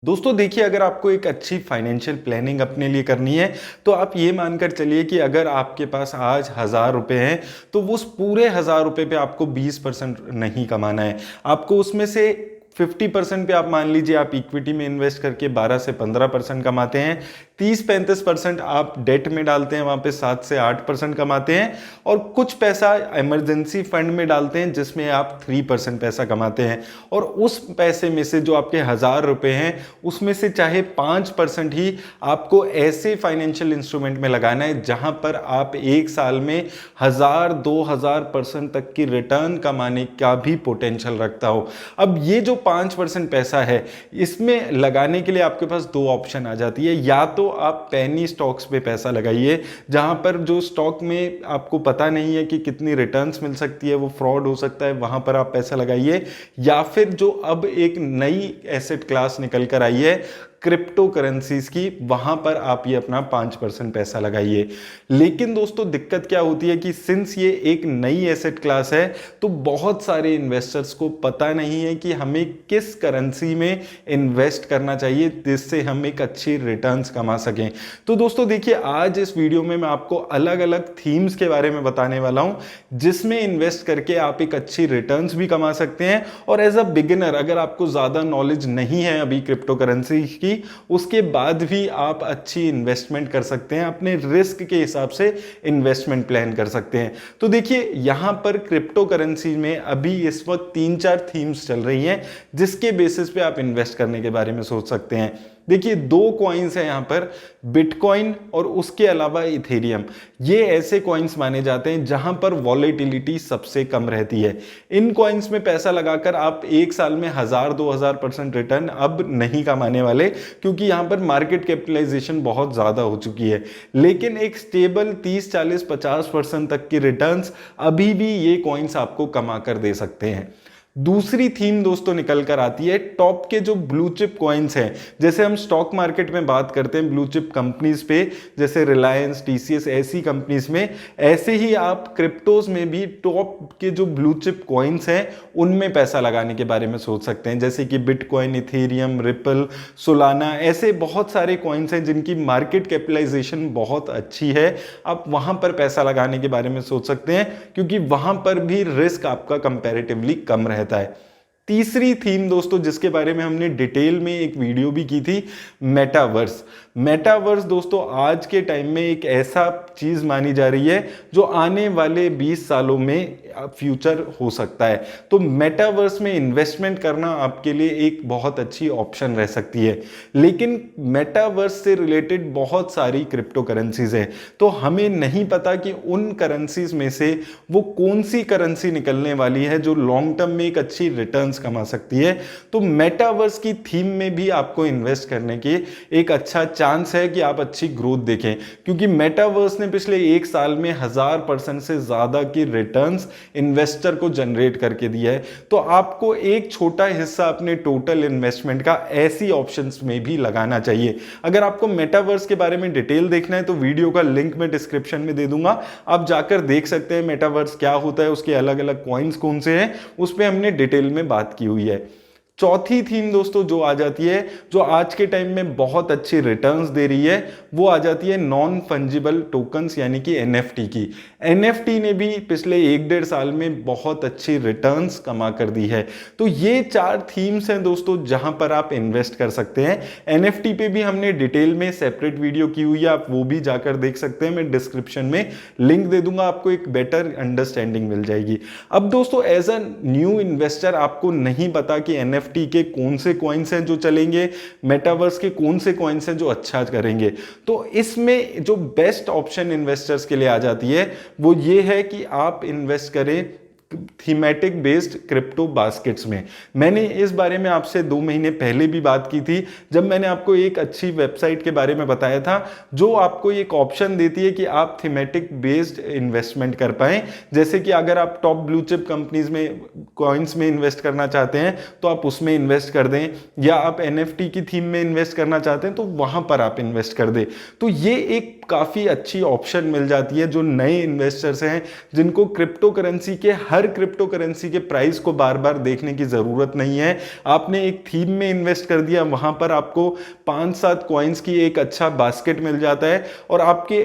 दोस्तों देखिए, अगर आपको एक अच्छी फाइनेंशियल प्लानिंग अपने लिए करनी है तो आप ये मानकर चलिए कि अगर आपके पास आज 1000 रुपये हैं तो उस पूरे 1000 रुपये पे आपको 20% नहीं कमाना है। आपको उसमें से 50% पे आप मान लीजिए आप इक्विटी में इन्वेस्ट करके 12 से 15% कमाते हैं। 30-35% आप डेट में डालते हैं, वहां पे 7 से 8% कमाते हैं। और कुछ पैसा इमरजेंसी फंड में डालते हैं जिसमें आप 3% पैसा कमाते हैं। और उस पैसे में से जो आपके 1000 रुपये हैं उसमें से चाहे 5% ही आपको ऐसे फाइनेंशियल इंस्ट्रूमेंट में लगाना है जहां पर आप एक साल में 1000-2000% तक की रिटर्न कमाने का भी पोटेंशियल रखता हो। अब ये जो 5% पैसा है इसमें लगाने के लिए आपके पास दो ऑप्शन आ जाती है। या तो आप पेनी स्टॉक्स पे पैसा लगाइए जहां पर जो स्टॉक में आपको पता नहीं है कि कितनी रिटर्न्स मिल सकती है, वो फ्रॉड हो सकता है, वहां पर आप पैसा लगाइए। या फिर जो अब एक नई एसेट क्लास निकल कर आई है क्रिप्टो करेंसीज की, वहां पर आप ये अपना 5% पैसा लगाइए। लेकिन दोस्तों दिक्कत क्या होती है कि सिंस ये एक नई एसेट क्लास है तो बहुत सारे इन्वेस्टर्स को पता नहीं है कि हमें किस करेंसी में इन्वेस्ट करना चाहिए जिससे हम एक अच्छी रिटर्न्स कमा सकें। तो दोस्तों देखिए, आज इस वीडियो में मैं आपको अलग अलग थीम्स के बारे में बताने वाला हूं जिसमें इन्वेस्ट करके आप एक अच्छी रिटर्न्स भी कमा सकते हैं। और एज अ बिगिनर, अगर आपको ज्यादा नॉलेज नहीं है अभी क्रिप्टो करेंसी की, उसके बाद भी आप अच्छी इन्वेस्टमेंट कर सकते हैं, अपने रिस्क के हिसाब से इन्वेस्टमेंट प्लान कर सकते हैं। तो देखिए, यहां पर क्रिप्टो करेंसी में अभी इस वक्त 3-4 थीम्स चल रही हैं जिसके बेसिस पे आप इन्वेस्ट करने के बारे में सोच सकते हैं। देखिए, दो कॉइन्स हैं यहां पर, बिटकॉइन और उसके अलावा इथेरियम। ये ऐसे कॉइन्स माने जाते हैं जहां पर वॉलेटिलिटी सबसे कम रहती है। इन कॉइन्स में पैसा लगाकर आप एक साल में 1000-2000% रिटर्न अब नहीं कमाने वाले, क्योंकि यहां पर मार्केट कैपिटलाइजेशन बहुत ज्यादा हो चुकी है। लेकिन एक स्टेबल 30-40-50% तक की रिटर्न्स अभी भी ये कॉइन्स आपको कमा कर दे सकते हैं। दूसरी थीम दोस्तों निकल कर आती है टॉप के जो ब्लू चिप कॉइन्स हैं। जैसे हम स्टॉक मार्केट में बात करते हैं ब्लू चिप कंपनीज पे, जैसे रिलायंस, टीसीएस, ऐसी कंपनीज में, ऐसे ही आप क्रिप्टोज में भी टॉप के जो ब्लू चिप कॉइन्स हैं उनमें पैसा लगाने के बारे में सोच सकते हैं। जैसे कि बिटकॉइन, इथेरियम, रिपल, सोलाना, ऐसे बहुत सारे कॉइन्स हैं जिनकी मार्केट कैपिटलाइजेशन बहुत अच्छी है। आप वहां पर पैसा लगाने के बारे में सोच सकते हैं क्योंकि वहां पर भी रिस्क आपका कंपैरेटिवली कम रहता है। तीसरी थीम दोस्तों जिसके बारे में हमने डिटेल में एक वीडियो भी की थी, मेटावर्स। मेटावर्स दोस्तों आज के टाइम में एक ऐसा चीज मानी जा रही है जो आने वाले 20 सालों में फ्यूचर हो सकता है। तो मेटावर्स में इन्वेस्टमेंट करना आपके लिए एक बहुत अच्छी ऑप्शन रह सकती है। लेकिन मेटावर्स से रिलेटेड बहुत सारी क्रिप्टो करेंसीज हैं, तो हमें नहीं पता कि उन करेंसीज में से वो कौन सी करेंसी निकलने वाली है जो लॉन्ग टर्म में एक अच्छी रिटर्न्स कमा सकती है। तो मेटावर्स की थीम में भी आपको इन्वेस्ट करने की एक अच्छा चांस है कि आप अच्छी ग्रोथ देखें, क्योंकि मेटावर्स ने पिछले एक साल में 1000% से ज्यादा की रिटर्न्स इन्वेस्टर को जनरेट करके दिया है। तो आपको एक छोटा हिस्सा अपने टोटल इन्वेस्टमेंट का ऐसी ऑप्शंस में भी लगाना चाहिए। अगर आपको मेटावर्स के बारे में डिटेल देखना है तो वीडियो का लिंक मैं डिस्क्रिप्शन में दे दूंगा, आप जाकर देख सकते हैं मेटावर्स क्या होता है, उसके अलग अलग कॉइन्स कौन से हैं, उस पर हमने डिटेल में बात की हुई है। चौथी थीम दोस्तों जो आ जाती है, जो आज के टाइम में बहुत अच्छी रिटर्न्स दे रही है, वो आ जाती है नॉन फंजिबल टोकन्स यानी कि एनएफटी की। एनएफटी ने भी पिछले 1-1.5 साल में बहुत अच्छी रिटर्न्स कमा कर दी है। तो ये 4 थीम्स हैं दोस्तों जहां पर आप इन्वेस्ट कर सकते हैं। एनएफटी पे भी हमने डिटेल में सेपरेट वीडियो की हुई है, आप वो भी जाकर देख सकते हैं, मैं डिस्क्रिप्शन में लिंक दे दूंगा, आपको एक बेटर अंडरस्टैंडिंग मिल जाएगी। अब दोस्तों एज अ न्यू इन्वेस्टर आपको नहीं पता कि एनएफटी के कौन से कॉइन्स हैं जो चलेंगे, मेटावर्स के कौन से कॉइन्स हैं जो अच्छा करेंगे। तो इसमें जो बेस्ट ऑप्शन इन्वेस्टर्स के लिए आ जाती है वो ये है कि आप इन्वेस्ट करें थीमेटिक बेस्ड क्रिप्टो बास्केट्स में। मैंने इस बारे में आपसे 2 महीने पहले भी बात की थी जब मैंने आपको एक अच्छी वेबसाइट के बारे में बताया था जो आपको एक ऑप्शन देती है कि आप थीमेटिक बेस्ड इन्वेस्टमेंट कर पाएं। जैसे कि अगर आप टॉप ब्लू चिप कंपनीज में कॉइन्स में इन्वेस्ट करना चाहते हैं तो आप उसमें इन्वेस्ट कर दें, या आप एनएफटी की थीम में इन्वेस्ट करना चाहते हैं तो वहां पर आप इन्वेस्ट कर दें। तो ये एक काफी अच्छी ऑप्शन मिल जाती है जो नए इन्वेस्टर्स हैं जिनको क्रिप्टो करेंसी के हर हर क्रिप्टो करेंसी के प्राइस को बार बार देखने की ज़रूरत नहीं है। आपने एक थीम में इन्वेस्ट कर दिया, वहाँ पर आपको 5-7 कॉइन्स की एक अच्छा बास्केट मिल जाता है और आपके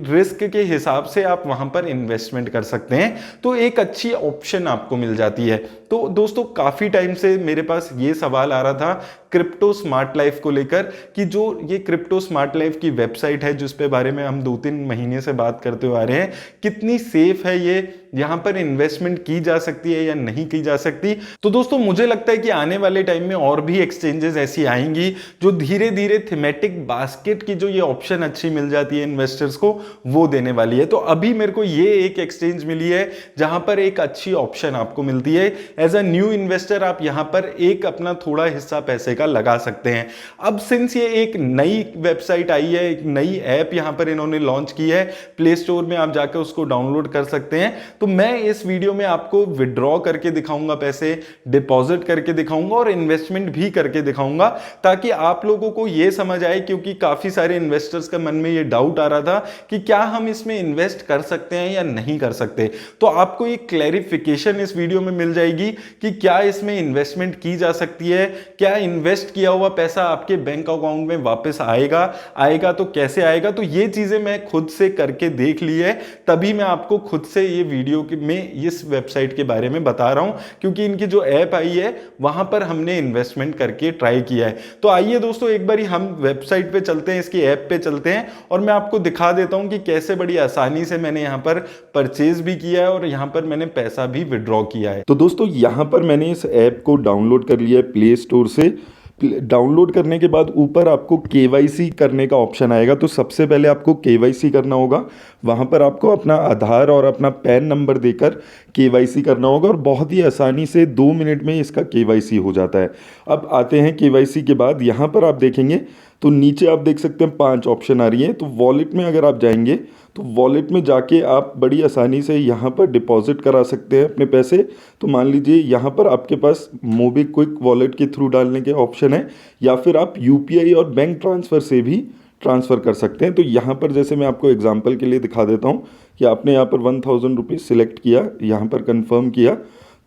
रिस्क के हिसाब से आप वहाँ पर इन्वेस्टमेंट कर सकते हैं। तो एक अच्छी ऑप्शन आपको मिल जाती है। तो दोस्तों काफ़ी टाइम से मेरे पास ये सवाल आ रहा था क्रिप्टो स्मार्ट लाइफ को लेकर कि जो ये क्रिप्टो स्मार्ट लाइफ की वेबसाइट है जिस पे बारे में हम 2-3 महीने से बात करते हुए आ रहे हैं, कितनी सेफ है ये, यहाँ पर इन्वेस्टमेंट की जा सकती है या नहीं की जा सकती। तो दोस्तों मुझे लगता है कि आने वाले टाइम में और भी एक्सचेंजेस ऐसी आएंगी जो धीरे धीरे थीमेटिक बास्केट की जो ये ऑप्शन अच्छी मिल जाती है इन्वेस्टर्स को, वो देने वाली है। तो अभी मेरे को ये एक एक्सचेंज मिली है जहां पर एक अच्छी ऑप्शन आपको मिलती है। एज अ न्यू इन्वेस्टर आप यहां पर एक अपना थोड़ा हिस्सा पैसे का लगा सकते हैं। अब सिंस ये एक नई वेबसाइट आई है, एक नई ऐप यहां पर इन्होंने लॉन्च की है, प्ले स्टोर में आप जाकर उसको डाउनलोड कर सकते हैं। तो मैं इस वीडियो में आपको विड्रॉ करके दिखाऊंगा, पैसे डिपॉजिट करके दिखाऊंगा और इन्वेस्टमेंट भी करके दिखाऊंगा, ताकि आप लोगों को यह समझ आए, क्योंकि काफी सारे इन्वेस्टर्स का मन में ये डाउट आ रहा था कि क्या हम इसमें इन्वेस्ट कर सकते हैं या नहीं कर सकते। तो आपको एक क्लैरिफिकेशन इस वीडियो में मिल जाएगी कि क्या इसमें इन्वेस्टमेंट की जा सकती है, क्या इन्वेस्ट किया हुआ पैसा आपके बैंक अकाउंट में वापस आएगा तो कैसे आएगा। तो ये चीजें मैं खुद से करके देख ली है, तभी मैं आपको खुद से ये वीडियो में इस वेबसाइट के बारे में बता रहा हूं, क्योंकि इनकी जो ऐप आई है वहां पर हमने इन्वेस्टमेंट करके ट्राई किया है। तो आइए दोस्तों एक बारी हम वेबसाइट पे चलते हैं, इसकी ऐप पे चलते हैं और मैं आपको दिखा देता हूं कि कैसे बड़ी आसानी से मैंने यहां पर परचेज भी किया है और यहां पर मैंने पैसा भी विड्रॉ किया है। तो दोस्तों यहां पर मैंने इस ऐप को डाउनलोड कर लिया है प्ले स्टोर से। डाउनलोड करने के बाद ऊपर आपको केवाईसी करने का ऑप्शन आएगा। तो सबसे पहले आपको केवाईसी करना होगा। वहाँ पर आपको अपना आधार और अपना पैन नंबर देकर केवाईसी करना होगा और बहुत ही आसानी से 2 मिनट में इसका केवाईसी हो जाता है। अब आते हैं केवाईसी के बाद यहाँ पर आप देखेंगे तो नीचे आप देख सकते हैं 5 ऑप्शन आ रही हैं। तो वॉलेट में अगर आप जाएंगे तो वॉलेट में जाके आप बड़ी आसानी से यहाँ पर डिपॉजिट करा सकते हैं अपने पैसे। तो मान लीजिए यहाँ पर आपके पास मोबीक्विक वॉलेट के थ्रू डालने के ऑप्शन है, या फिर आप यूपीआई और बैंक ट्रांसफ़र से भी ट्रांसफ़र कर सकते हैं। तो यहाँ पर जैसे मैं आपको एग्जांपल के लिए दिखा देता हूँ कि आपने यहाँ पर 1000 रुपीज़ सिलेक्ट किया, यहाँ पर कंफर्म किया,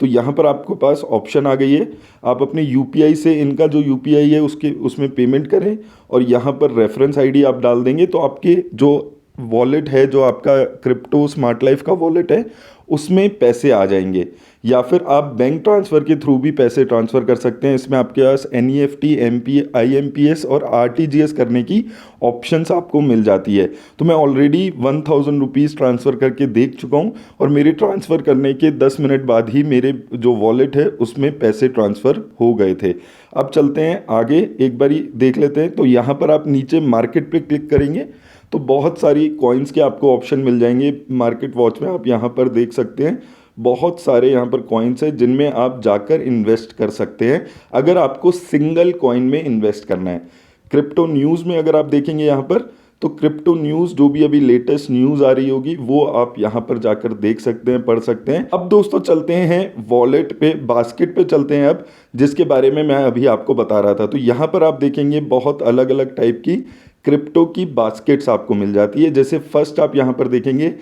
तो यहाँ पर आपको पास ऑप्शन आ गई है। आप अपने यूपीआई से इनका जो यूपीआई है उसमें पेमेंट करें और यहाँ पर रेफरेंस आईडी आप डाल देंगे तो आपके जो वॉलेट है, जो आपका क्रिप्टो स्मार्ट लाइफ का वॉलेट है, उसमें पैसे आ जाएंगे। या फिर आप बैंक ट्रांसफ़र के थ्रू भी पैसे ट्रांसफ़र कर सकते हैं। इसमें आपके पास NEFT, IMPS और RTGS करने की ऑप्शंस आपको मिल जाती है। तो मैं ऑलरेडी 1000 रुपीज़ ट्रांसफ़र करके देख चुका हूं और मेरे ट्रांसफ़र करने के 10 मिनट बाद ही मेरे जो वॉलेट है उसमें पैसे ट्रांसफ़र हो गए थे। अब चलते हैं आगे, एक बारी देख लेते हैं। तो यहाँ पर आप नीचे मार्केट पर क्लिक करेंगे तो बहुत सारी कॉइन्स के आपको ऑप्शन मिल जाएंगे। मार्केट वॉच में आप यहाँ पर देख सकते हैं बहुत सारे यहाँ पर कॉइन्स हैं जिनमें आप जाकर इन्वेस्ट कर सकते हैं अगर आपको सिंगल कॉइन में इन्वेस्ट करना है। क्रिप्टो न्यूज़ में अगर आप देखेंगे यहाँ पर, तो क्रिप्टो न्यूज़ जो भी अभी लेटेस्ट न्यूज़ आ रही होगी वो आप यहाँ पर जाकर देख सकते हैं, पढ़ सकते हैं। अब दोस्तों चलते हैं वॉलेट पे, बास्केट पे चलते हैं अब, जिसके बारे में मैं अभी आपको बता रहा था। तो यहाँ पर आप देखेंगे बहुत अलग अलग टाइप की क्रिप्टो की बास्केट्स आपको मिल जाती है। जैसे फर्स्ट आप यहाँ पर देखेंगे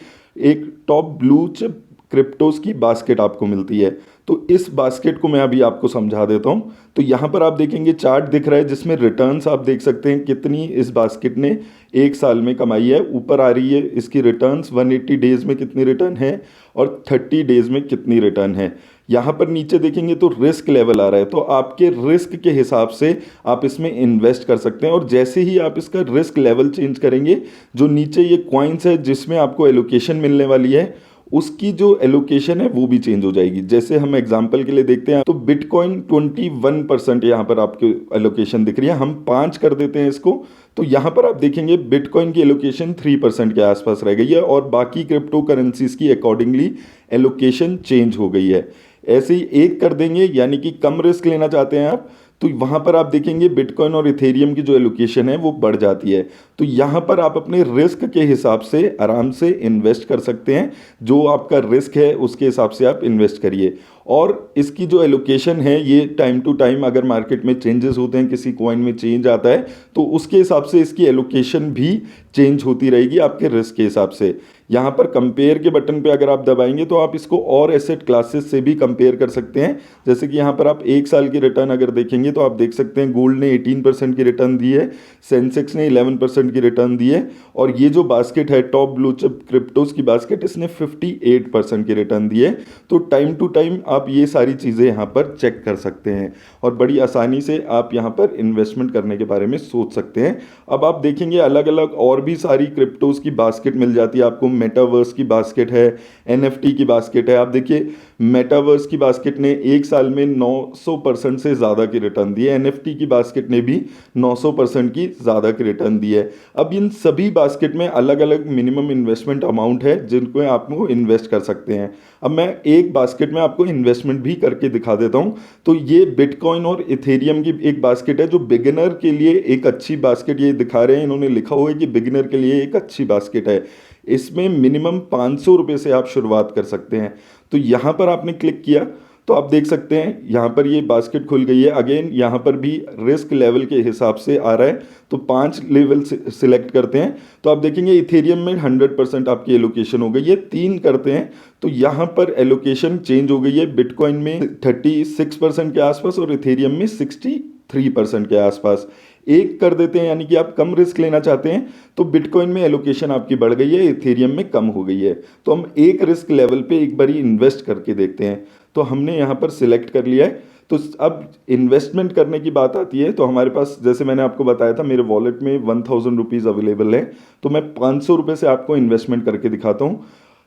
एक टॉप ब्लू चिप क्रिप्टोस की बास्केट आपको मिलती है। तो इस बास्केट को मैं अभी आपको समझा देता हूँ। तो यहाँ पर आप देखेंगे चार्ट दिख रहा है जिसमें रिटर्न्स आप देख सकते हैं कितनी इस बास्केट ने 1 साल में कमाई है। ऊपर आ रही है इसकी रिटर्न्स, 180 डेज़ में कितनी रिटर्न है और 30 डेज़ में कितनी रिटर्न है। यहाँ पर नीचे देखेंगे तो रिस्क लेवल आ रहा है, तो आपके रिस्क के हिसाब से आप इसमें इन्वेस्ट कर सकते हैं। और जैसे ही आप इसका रिस्क लेवल चेंज करेंगे, जो नीचे ये कॉइन्स है जिसमें आपको एलोकेशन मिलने वाली है, उसकी जो एलोकेशन है वो भी चेंज हो जाएगी। जैसे हम एग्जांपल के लिए देखते हैं तो बिटकॉइन 21% यहाँ पर आपको एलोकेशन दिख रही है। हम 5 कर देते हैं इसको, तो यहाँ पर आप देखेंगे बिटकॉइन की एलोकेशन 3% के आसपास रह गई है और बाकी क्रिप्टो करेंसीज की अकॉर्डिंगली एलोकेशन चेंज हो गई है। ऐसे ही 1 कर देंगे, यानी कि कम रिस्क लेना चाहते हैं आप, तो वहाँ पर आप देखेंगे बिटकॉइन और इथेरियम की जो एलोकेशन है वो बढ़ जाती है। तो यहाँ पर आप अपने रिस्क के हिसाब से आराम से इन्वेस्ट कर सकते हैं। जो आपका रिस्क है उसके हिसाब से आप इन्वेस्ट करिए। और इसकी जो एलोकेशन है ये टाइम टू टाइम अगर मार्केट में चेंजेस होते हैं, किसी कॉइन में चेंज आता है, तो उसके हिसाब से इसकी एलोकेशन भी चेंज होती रहेगी आपके रिस्क के हिसाब से। यहाँ पर कंपेयर के बटन पे अगर आप दबाएंगे तो आप इसको और एसेट क्लासेस से भी कंपेयर कर सकते हैं। जैसे कि यहाँ पर आप एक साल की रिटर्न अगर देखेंगे तो आप देख सकते हैं गोल्ड ने 18% की रिटर्न दी है, सेंसेक्स ने 11% की रिटर्न दी है, और ये जो बास्केट है टॉप ब्लू चिप क्रिप्टोज की बास्केट, इसने 58% की रिटर्न दी है। तो टाइम टू टाइम आप ये सारी चीज़ें यहाँ पर चेक कर सकते हैं और बड़ी आसानी से आप यहाँ पर इन्वेस्टमेंट करने के बारे में सोच सकते हैं। अब आप देखेंगे अलग अलग और भी सारी क्रिप्टोज की बास्केट मिल जाती है आपको। मेटावर्स की बास्केट है, एनएफटी की बास्केट है। आप देखिए मेटावर्स की बास्केट ने एक साल में 900% से ज़्यादा की रिटर्न दी है, एनएफटी की बास्केट ने भी 900% की ज़्यादा की रिटर्न दी है। अब इन सभी बास्केट में अलग अलग मिनिमम इन्वेस्टमेंट अमाउंट है जिनको आपको इन्वेस्ट कर सकते हैं। अब मैं एक बास्केट में आपको इन्वेस्टमेंट भी करके दिखा देता हूं। तो ये बिटकॉइन और इथेरियम की एक बास्केट है जो बिगिनर के लिए एक अच्छी बास्केट, ये दिखा रहे हैं, इन्होंने लिखा हुआ है कि बिगिनर के लिए एक अच्छी बास्केट है। इसमें मिनिमम 500 रुपये से आप शुरुआत कर सकते हैं। तो यहाँ पर आपने क्लिक किया तो आप देख सकते हैं यहाँ पर ये बास्केट खुल गई है। अगेन यहाँ पर भी रिस्क लेवल के हिसाब से आ रहा है, तो 5 लेवल सिलेक्ट करते हैं तो आप देखेंगे इथेरियम में 100% आपकी एलोकेशन हो गई है। 3 करते हैं तो यहाँ पर एलोकेशन चेंज हो गई है, बिटकॉइन में 36% के आसपास और इथेरियम में 63% के आसपास। 1 कर देते हैं यानी कि आप कम रिस्क लेना चाहते हैं, तो बिटकॉइन में एलोकेशन आपकी बढ़ गई है, इथेरियम में कम हो गई है। तो हम एक रिस्क लेवल पे एक बारी इन्वेस्ट करके देखते हैं। तो हमने यहाँ पर सिलेक्ट कर लिया है। तो अब इन्वेस्टमेंट करने की बात आती है तो हमारे पास, जैसे मैंने आपको बताया था, मेरे वॉलेट में 1000 रुपीज़ अवेलेबल है। तो मैं 500 रुपये से आपको इन्वेस्टमेंट करके दिखाता हूँ।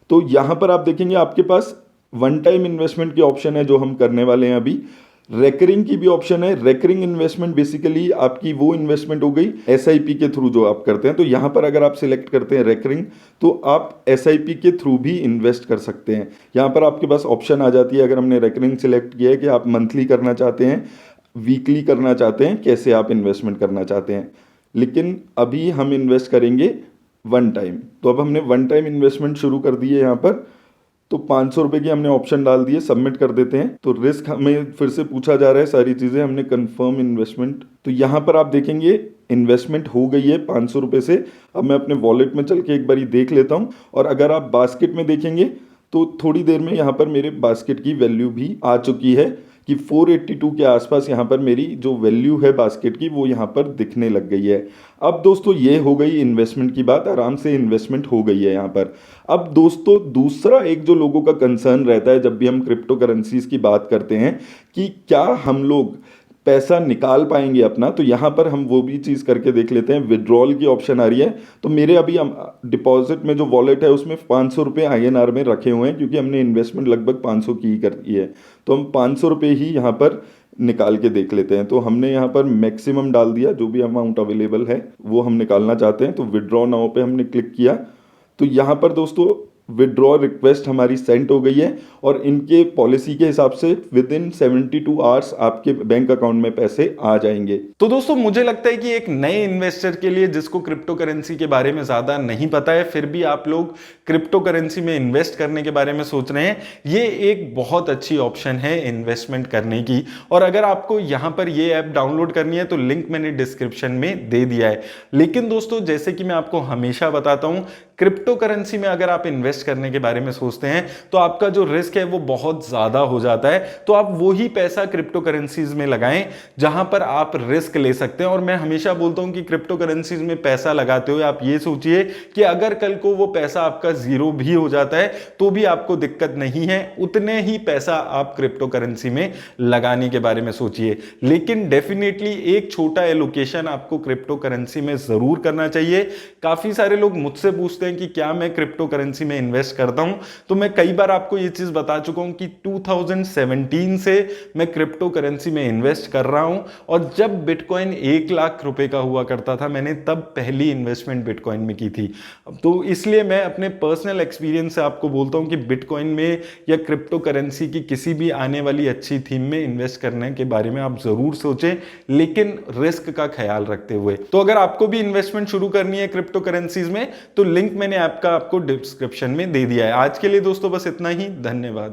तो यहाँ पर आप देखेंगे आपके पास वन टाइम इन्वेस्टमेंट की ऑप्शन है जो हम करने वाले हैं अभी। रेकरिंग की भी ऑप्शन है। रेकरिंग इन्वेस्टमेंट बेसिकली आपकी वो इन्वेस्टमेंट हो गई एसआईपी के थ्रू जो आप करते हैं। तो यहाँ पर अगर आप सिलेक्ट करते हैं रेकरिंग तो आप एसआईपी के थ्रू भी इन्वेस्ट कर सकते हैं। यहाँ पर आपके पास ऑप्शन आ जाती है, अगर हमने रेकरिंग सिलेक्ट किया है, कि आप मंथली करना चाहते हैं, वीकली करना चाहते हैं, कैसे आप इन्वेस्टमेंट करना चाहते हैं। लेकिन अभी हम इन्वेस्ट करेंगे वन टाइम। तो अब हमने वन टाइम इन्वेस्टमेंट शुरू कर दी है यहाँ पर। तो 500 रुपये की हमने ऑप्शन डाल दिए, सबमिट कर देते हैं। तो रिस्क हमें फिर से पूछा जा रहा है, सारी चीज़ें हमने कंफर्म इन्वेस्टमेंट। तो यहाँ पर आप देखेंगे इन्वेस्टमेंट हो गई है 500 रुपये से। अब मैं अपने वॉलेट में चल के एक बारी देख लेता हूँ। और अगर आप बास्केट में देखेंगे तो थोड़ी देर में यहाँ पर मेरे बास्केट की वैल्यू भी आ चुकी है कि 482 के आसपास यहाँ पर मेरी जो वैल्यू है बास्केट की वो यहाँ पर दिखने लग गई है। अब दोस्तों ये हो गई इन्वेस्टमेंट की बात, आराम से इन्वेस्टमेंट हो गई है यहाँ पर। अब दोस्तों दूसरा एक जो लोगों का कंसर्न रहता है जब भी हम क्रिप्टो करेंसीज की बात करते हैं कि क्या हम लोग पैसा निकाल पाएंगे अपना, तो यहाँ पर हम वो भी चीज़ करके देख लेते हैं। विड्रॉल की ऑप्शन आ रही है। तो मेरे अभी डिपॉजिट में जो वॉलेट है उसमें 500 रुपये INR में रखे हुए हैं क्योंकि हमने इन्वेस्टमेंट लगभग 500 की ही करी है। तो हम 500 रुपये ही यहाँ पर निकाल के देख लेते हैं। तो हमने यहाँ पर मैक्सिमम डाल दिया, जो भी अमाउंट अवेलेबल है वो हम निकालना चाहते हैं। तो विड्रॉ नाउ पे हमने क्लिक किया। तो यहाँ पर दोस्तों विड्रॉ रिक्वेस्ट हमारी सेंड हो गई है और इनके पॉलिसी के हिसाब से विद इन 72 आवर्स आपके बैंक अकाउंट में पैसे आ जाएंगे। तो दोस्तों मुझे लगता है कि एक नए इन्वेस्टर के लिए जिसको क्रिप्टो करेंसी के बारे में ज्यादा नहीं पता है, फिर भी आप लोग क्रिप्टो करेंसी में इन्वेस्ट करने के बारे में सोच रहे हैं, ये एक बहुत अच्छी ऑप्शन है इन्वेस्टमेंट करने की। और अगर आपको यहां पर ये ऐप डाउनलोड करनी है तो लिंक मैंने डिस्क्रिप्शन में दे दिया है। लेकिन दोस्तों जैसे कि मैं आपको हमेशा बताता हूं, क्रिप्टो करेंसी में अगर आप इन्वेस्ट करने के बारे में सोचते हैं तो आपका जो रिस्क है वो बहुत ज्यादा हो जाता है। तो आप वही पैसा क्रिप्टो करेंसीज में लगाएं जहां पर आप रिस्क ले सकते हैं। और मैं हमेशा बोलता हूं कि क्रिप्टो करेंसीज में पैसा लगाते हुए आप ये सोचिए कि अगर कल को वो पैसा आपका जीरो भी हो जाता है तो भी आपको दिक्कत नहीं है, उतने ही पैसा आप क्रिप्टो करेंसी में लगाने के बारे में सोचिए। लेकिन डेफिनेटली एक छोटा एलोकेशन आपको क्रिप्टो करेंसी में जरूर करना चाहिए। काफी सारे लोग मुझसे पूछते हैं कि क्या मैं क्रिप्टो करेंसी में इन्वेस्ट करता हूं, तो मैं कई बार आपको यह चीज बता चुका हूं कि 2017 से मैं क्रिप्टो करेंसी में इन्वेस्ट कर रहा हूं। और जब बिटकॉइन 1 लाख रुपए का हुआ करता था मैंने तब पहली इन्वेस्टमेंट बिटकॉइन में की थी। तो इसलिए मैं अपने पर्सनल एक्सपीरियंस से आपको बोलता हूं कि बिटकॉइन में या क्रिप्टो करेंसी की किसी भी आने वाली अच्छी थीम में इन्वेस्ट करने के बारे में आप जरूर सोचें, लेकिन रिस्क का ख्याल रखते हुए। तो अगर आपको भी इन्वेस्टमेंट शुरू करनी है क्रिप्टो करेंसीज में तो लिंक मैंने ऐप का आपको डिस्क्रिप्शन में दे दिया है। आज के लिए दोस्तों बस इतना ही, धन्यवाद।